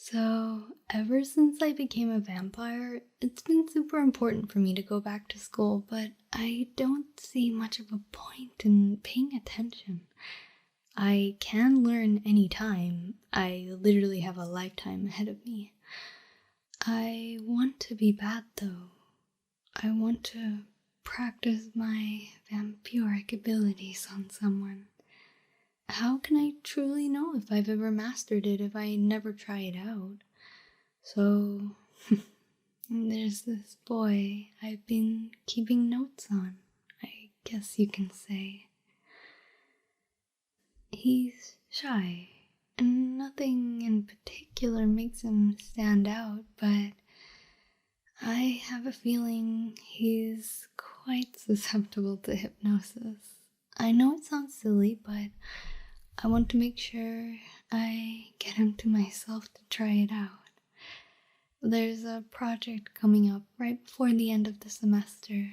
So, ever since I became a vampire, it's been super important for me to go back to school, but I don't see much of a point in paying attention. I can learn anytime. I literally have a lifetime ahead of me. I want to be bad though. I want to practice my vampiric abilities on someone. How can I truly know if I've ever mastered it if I never try it out? So, there's this boy I've been keeping notes on, I guess you can say. He's shy, and nothing in particular makes him stand out, but I have a feeling he's quite susceptible to hypnosis. I know it sounds silly, but I want to make sure I get him to myself to try it out. There's a project coming up right before the end of the semester.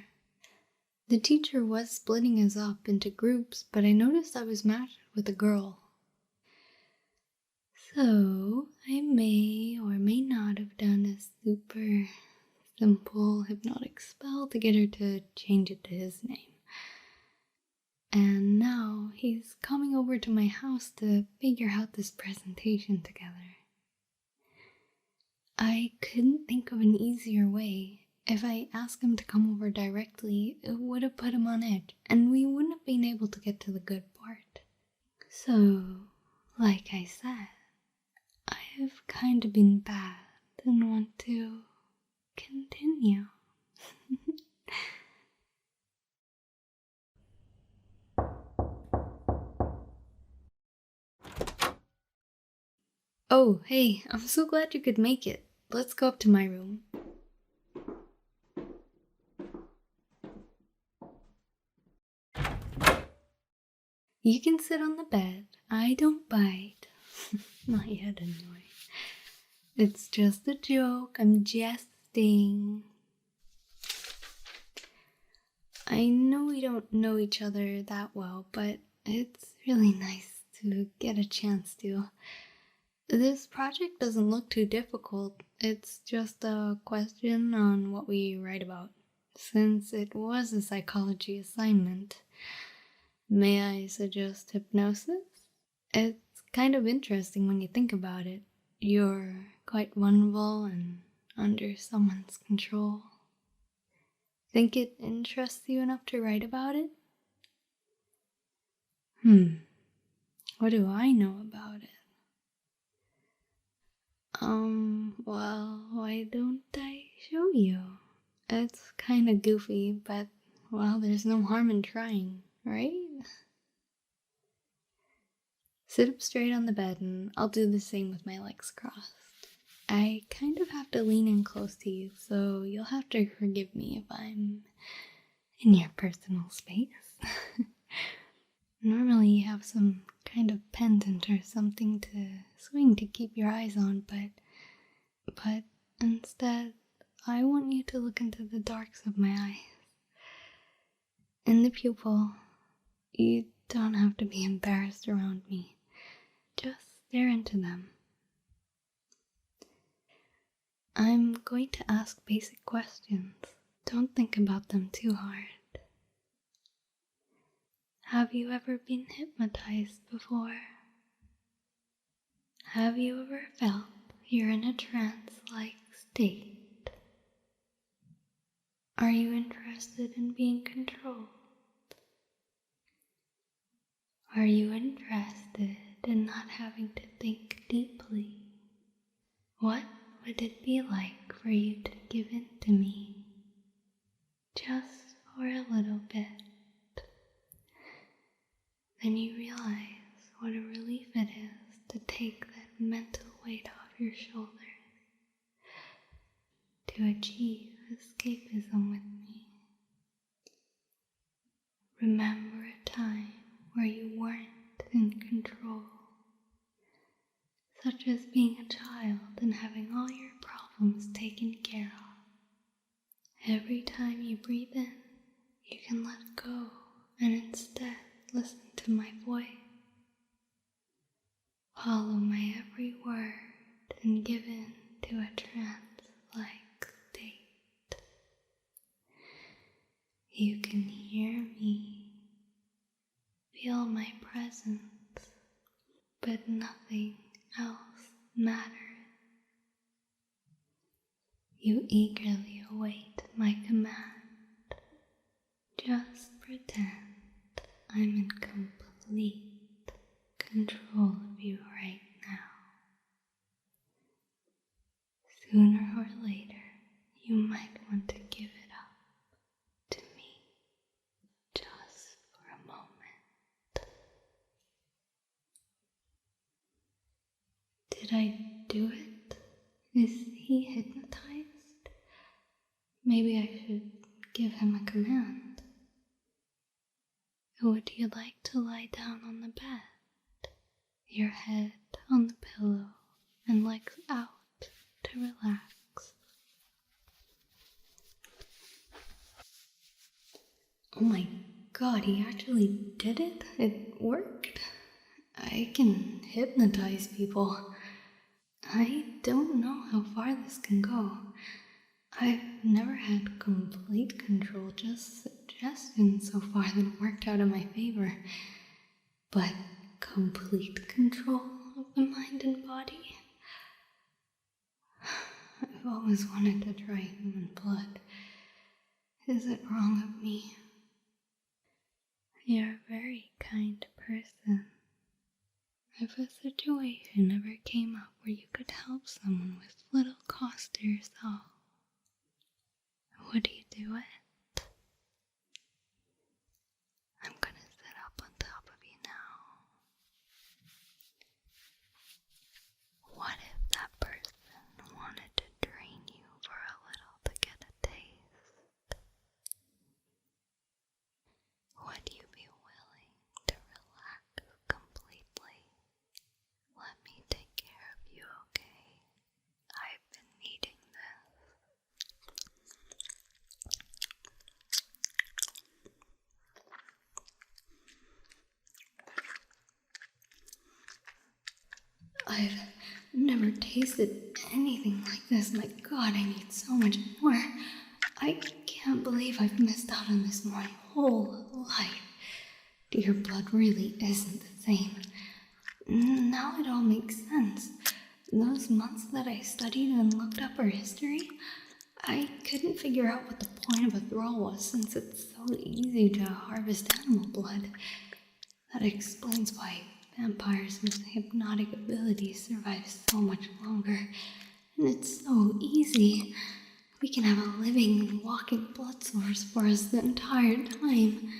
The teacher was splitting us up into groups, but I noticed I was matched with a girl. So, I may or may not have done a super simple hypnotic spell to get her to change it to his name. And now he's coming over to my house to figure out this presentation together. I couldn't think of an easier way. If I asked him to come over directly, it would have put him on edge, and we wouldn't have been able to get to the good part. So, like I said, I've kind of been bad and want to continue. Oh, hey, I'm so glad you could make it. Let's go up to my room. You can sit on the bed. I don't bite. Not yet, anyway. It's just a joke. I'm jesting. I know we don't know each other that well, but it's really nice to get a chance to. This project doesn't look too difficult. It's just a question on what we write about, since it was a psychology assignment. May I suggest hypnosis? It's kind of interesting when you think about it. You're quite vulnerable and under someone's control. Think it interests you enough to write about it? What do I know about it? Well, why don't I show you? It's kinda goofy, but, well, there's no harm in trying, right? Sit up straight on the bed and I'll do the same with my legs crossed. I kind of have to lean in close to you, so you'll have to forgive me if I'm in your personal space. Normally you have some kind of pendant or something to swing to keep your eyes on, but instead, I want you to look into the darks of my eyes. In the pupil, you don't have to be embarrassed around me. Just stare into them. I'm going to ask basic questions. Don't think about them too hard. Have you ever been hypnotized before? Have you ever felt you're in a trance-like state? Are you interested in being controlled? Are you interested in not having to think deeply? What would it be like for you to give in to me? Just for a little bit. Then you realize what a relief it is to take that mental weight off your shoulders, to achieve escapism with me. Remember a time where you weren't in control, such as being a child and having all your problems taken care of. Every time you breathe in, you can let go and instead listen to my voice. Follow my every word and given to a trance-like state. You can hear me, feel my presence, but nothing else matters. You eagerly await my command. Just pretend I'm in complete control of you right now. Sooner or later, you might want to give it up to me, just for a moment. Did I do it? Is he hypnotized? Maybe I should give him a command. Would you like to lie down on the bed, your head on the pillow and legs out to relax? Oh my god, he actually did it? It worked? I can hypnotize people. I don't know how far this can go. I've never had complete control, just suggestions so far that it worked out in my favor. But complete control of the mind and body? I've always wanted to try human blood. Is it wrong of me? You're a very kind person. If a situation ever came up where you could help someone with little cost to yourself, would you do it? I'm gonna sit up on top of you now. What if that person wanted to drain you for a little to get a taste? Would you be willing to relax completely? Let me take care of you, okay? I've been needing this. I've never tasted anything like this. My god, I need so much more. I can't believe I've missed out on this my whole life. Your blood really isn't the same. Now it all makes sense. Those months that I studied and looked up her history, I couldn't figure out what the point of a thrall was since it's so easy to harvest animal blood. That explains why vampires with hypnotic abilities survive so much longer. And it's so easy. We can have a living, walking blood source for us the entire time.